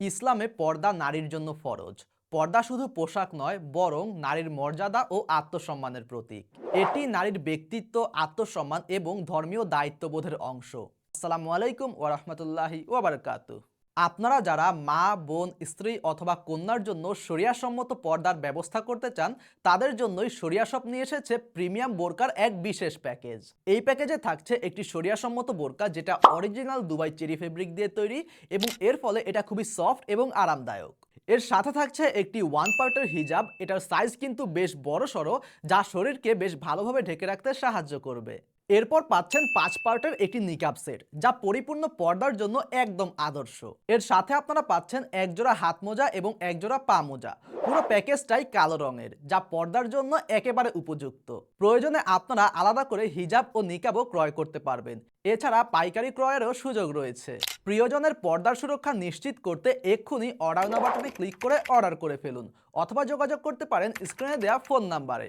ইসলামে পর্দা নারীর জন্য ফরজ। পর্দা শুধু পোশাক নয়, বরং নারীর মর্যাদা ও আত্মসম্মানের প্রতীক। এটি নারীর ব্যক্তিত্ব, আত্মসম্মান এবং ধর্মীয় দায়িত্ববোধের অংশ। আসসালামু আলাইকুম ওয়া রাহমাতুল্লাহি ওয়া বারাকাতুহু। আপনারা যারা মা, বোন, স্ত্রী অথবা কন্যার জন্য শরিয়াসম্মত পর্দার ব্যবস্থা করতে চান, তাদের জন্যই শরিয়া শপ নিয়ে এসেছে প্রিমিয়াম বোরকার এক বিশেষ প্যাকেজ। এই প্যাকেজে থাকছে একটি শরিয়াসম্মত বোরকা, যেটা অরিজিনাল দুবাই চেরি ফেব্রিক দিয়ে তৈরি এবং এর ফলে এটা খুবই সফট এবং আরামদায়ক। এর সাথে থাকছে একটি ওয়ান পার্টের হিজাব। এটার সাইজ কিন্তু বেশ বড়সড়, যা শরীরকে বেশ ভালোভাবে ঢেকে রাখতে সাহায্য করবে। এরপর পাচ্ছেন 5 পার্টের একটি নিকাব সেট, যা পরিপূর্ণ পর্দার জন্য একদম আদর্শ। এর সাথে আপনারা পাচ্ছেন একজোড়া হাত মোজা এবং একজোড়া পা মোজা। পুরো প্যাকেজটাই কালো রঙের, যা পর্দার জন্য একেবারে উপযুক্ত। প্রয়োজনে আপনারা আলাদা করে হিজাব ও নিকাবও ক্রয় করতে পারবেন। এছাড়া পাইকারি ক্রয়েরও সুযোগ রয়েছে। প্রিয়জনের পর্দার সুরক্ষা নিশ্চিত করতে এক্ষুনি অর্ডার নাও বাটনে ক্লিক করে অর্ডার করে ফেলুন, অথবা যোগাযোগ করতে পারেন স্ক্রিনে দেওয়া ফোন নাম্বারে।